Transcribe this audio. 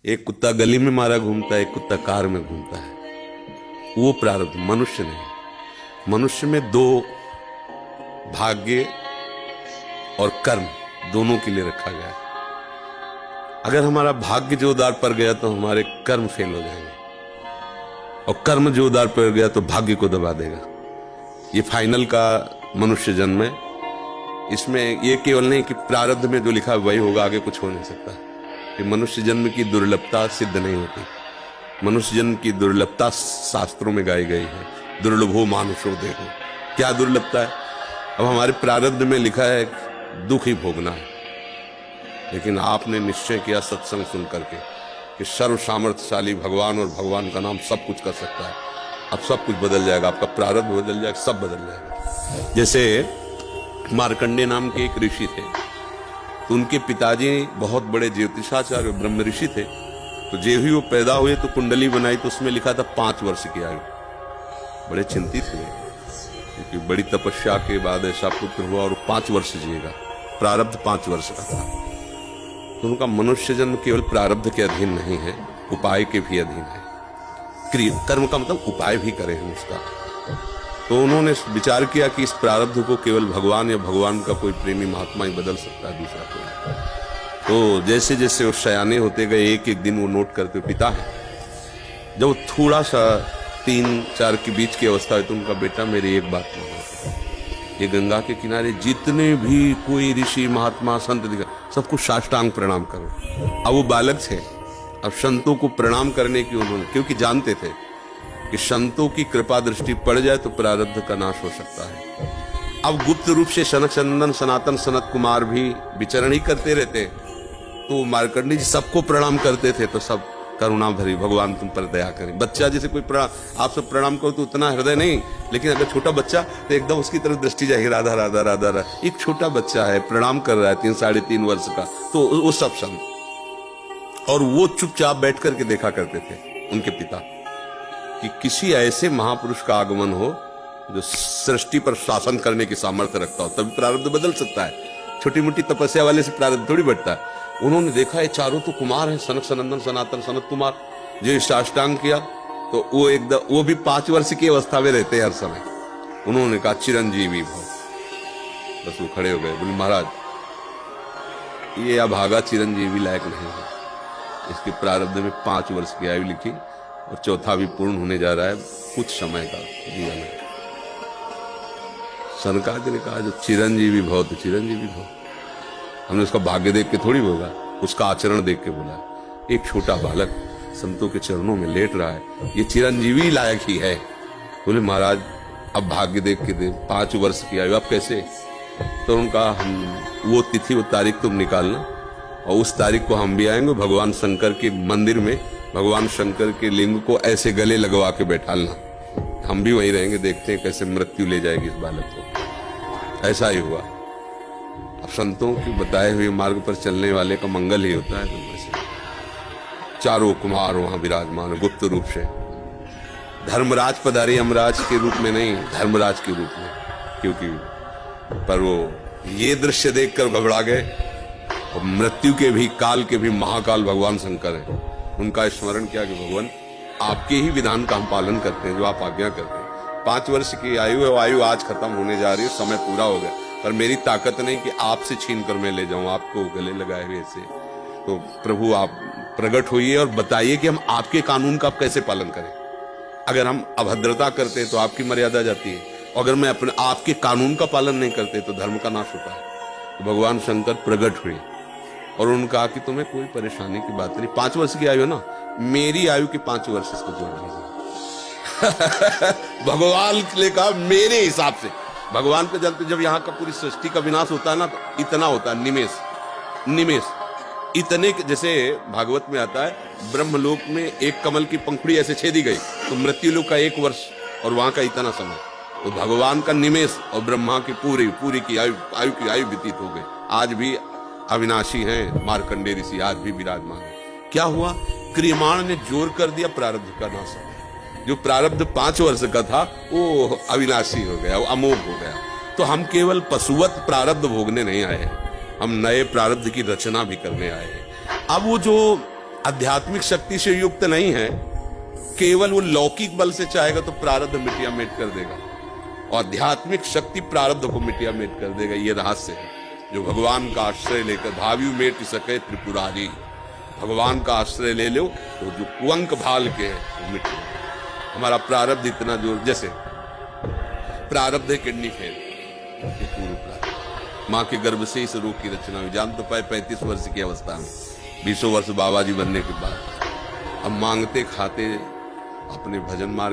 एक कुत्ता गली में मारा घूमता है, एक कुत्ता कार में घूमता है। वो प्रारब्ध, मनुष्य नहीं। मनुष्य में दो, भाग्य और कर्म, दोनों के लिए रखा गया है। अगर हमारा भाग्य जोरदार पड़ गया तो हमारे कर्म फेल हो जाएंगे, और कर्म जोरदार पड़ गया तो भाग्य को दबा देगा। ये फाइनल का मनुष्य जन्म है। इसमें ये केवल नहीं कि प्रारब्ध में जो लिखा है वही होगा, आगे कुछ हो नहीं सकता। कि मनुष्य जन्म की दुर्लभता सिद्ध नहीं होती। मनुष्य जन्म की दुर्लभता शास्त्रों में गाई गई है। दुर्लभो मानुषो देखो, क्या दुर्लभता है। अब हमारे प्रारब्ध में लिखा है दुख ही भोगना है, लेकिन आपने निश्चय किया सत्संग सुन करके कि सर्व सामर्थ्यशाली भगवान और भगवान का नाम सब कुछ कर सकता है। अब सब कुछ बदल जाएगा, आपका प्रारब्ध बदल जाएगा, सब बदल जाएगा। जैसे मार्कंडेय नाम के एक ऋषि थे, तो उनके पिताजी बहुत बड़े ज्योतिषाचार्य ब्रह्म ऋषि थे। तो जे ही वो पैदा हुए तो कुंडली बनाई, तो उसमें लिखा था 5 वर्ष की आयु। बड़े चिंतित हुए क्योंकि बड़ी तपस्या के बाद ऐसा पुत्र हुआ और 5 वर्ष जिएगा। प्रारब्ध 5 वर्ष का था। तो उनका मनुष्य जन्म केवल प्रारब्ध के अधीन नहीं है, उपाय के भी अधीन है। कर्म का मतलब उपाय भी करें हम उसका। तो उन्होंने विचार किया कि इस प्रारब्ध को केवल भगवान या भगवान का कोई प्रेमी महात्मा ही बदल सकता है, दूसरा कोई। तो जैसे जैसे वो सयाने होते गए, एक एक दिन वो नोट करते पिता है। जब वो थोड़ा सा 3-4 के बीच की अवस्था है तो उनका बेटा मेरी एक बात मानो, ये गंगा के किनारे जितने भी कोई ऋषि महात्मा संत दिखा, सबको साष्टांग प्रणाम करो। अब वो बालक थे, अब संतों को प्रणाम करने की उन्होंने, क्योंकि जानते थे कि संतों की कृपा दृष्टि पड़ जाए तो प्रारब्ध का नाश हो सकता है। अब गुप्त रूप से सनक सनंदन सनातन सनत कुमार भी विचरण ही करते रहते, तो मार्कंडेय जी सबको प्रणाम करते थे। तो सब करुणा भरी, भगवान तुम पर दया करें। बच्चा जैसे कोई प्रणाम, आप सब प्रणाम करो तो उतना हृदय नहीं, लेकिन अगर छोटा बच्चा तो एकदम उसकी तरफ दृष्टि जाएगी, राधा राधा राधा राधा। एक छोटा बच्चा है, प्रणाम कर रहा है 3-3.5 वर्ष का, तो वो सब संत। और वो चुपचाप बैठ करके देखा करते थे उनके पिता कि किसी ऐसे महापुरुष का आगमन हो जो सृष्टि पर शासन करने की सामर्थ्य रखता हो, तभी प्रारब्ध बदल सकता है। छोटी मोटी तपस्या वाले से प्रारब्ध थोड़ी बढ़ता है। उन्होंने देखा ये चारों तो कुमार हैं, सनक सनंदन सनातन सनत कुमार, जो साष्टांग किया तो वो एकदम, वो भी 5 वर्ष की अवस्था में रहते हैं हर समय। उन्होंने कहा चिरंजीवी भव। बस वो खड़े हो गए, बोले महाराज ये अभागा चिरंजीवी लायक नहीं है। इसके प्रारब्ध में 5 वर्ष की आयु लिखी और चौथा भी पूर्ण होने जा रहा है, कुछ समय का जीवन है। सनकादिक ने कहा जो चिरंजीवी भव तो चिरंजीवी भव। हमने उसका भाग्य देख के थोड़ी बोला, उसका आचरण देख के बोला। एक छोटा बालक संतों के चरणों में लेट रहा है, ये चिरंजीवी लायक ही है। बोले महाराज अब भाग्य देख के दे, 5 वर्ष की आयु, अब कैसे। तो उनका हम वो तिथि वो तारीख तुम निकालना, और उस तारीख को हम भी आएंगे भगवान शंकर के मंदिर में, भगवान शंकर के लिंग को ऐसे गले लगवा के बैठालना, हम भी वहीं रहेंगे, देखते हैं कैसे मृत्यु ले जाएगी इस बालक को। ऐसा ही हुआ। अब संतों के बताए हुए मार्ग पर चलने वाले का मंगल ही होता है। तो वैसे चारों कुमार वहां विराजमान गुप्त रूप से। धर्मराज पधारे, यमराज के रूप में नहीं, धर्मराज के रूप में। क्योंकि पर वो ये दृश्य देखकर घबरा गए, और मृत्यु के भी, काल के भी महाकाल भगवान शंकर है। उनका स्मरण किया कि भगवान आपके ही विधान का हम पालन करते हैं, जो आप आज्ञा करते हैं। 5 वर्ष की आयु है, वो आयु आज खत्म होने जा रही है, समय पूरा हो गया, पर मेरी ताकत नहीं कि आपसे छीन कर मैं ले जाऊं आपको गले लगाए हुए से। तो प्रभु आप प्रकट होइए और बताइए कि हम आपके कानून का कैसे पालन करें। अगर हम अभद्रता करते हैं तो आपकी मर्यादा जाती है, और अगर मैं अपने आपके कानून का पालन नहीं करते तो धर्म का नाश होता है। तो भगवान शंकर प्रकट हुए और उन्होंने कहा कि तुम्हें कोई परेशानी की बात नहीं। 5 वर्ष की आयु है ना, मेरी आयु के 5 वर्ष इसको जोड़ लीजिए। भगवान ने कहा मेरे हिसाब से। भगवान के जल पे जब यहाँ का पूरी सृष्टि का विनाश होता है ना, तो इतना होता है, निमेष इतने। जैसे भागवत में आता है, ब्रह्मलोक में एक कमल की पंखुड़ी ऐसे छेदी गई तो मृत्यु लोक का 1 वर्ष और वहां का इतना समय। तो भगवान का निमेष और ब्रह्मा की पूरी की आयु व्यतीत हो गई। आज भी अविनाशी हैं मार्कंडेय ऋषि, आज भी विराजमान है। क्या हुआ, क्रियमाण ने जोर कर दिया प्रारब्ध का नाश। जो प्रारब्ध 5 वर्ष का था वो अविनाशी हो गया, वो अमोघ हो गया। तो हम केवल पशुवत प्रारब्ध भोगने नहीं आए हैं, हम नए प्रारब्ध की रचना भी करने आए हैं। अब वो जो आध्यात्मिक शक्ति से युक्त नहीं है, केवल वो लौकिक बल से चाहेगा तो प्रारब्ध मिटिया मेट कर देगा, और आध्यात्मिक शक्ति प्रारब्ध को मिटिया मेट कर देगा। ये रहस्य है जो भगवान का आश्रय लेकर भावी मेट सके त्रिपुरारी। भगवान का आश्रय ले लो तो जो कुंक भाल के है वो मिट जाएगा। हमारा प्रारब्ध इतना जोर, जैसे प्रारब्ध है किडनी फेल, ये पूर्व प्रारब्ध। माँ के गर्भ से इस रोग की रचना हुई, जान तो पाए 35 वर्ष की अवस्था में, 20 वर्ष बाबा जी बनने के बाद। अब मांगते खाते अपने भजन मार्ग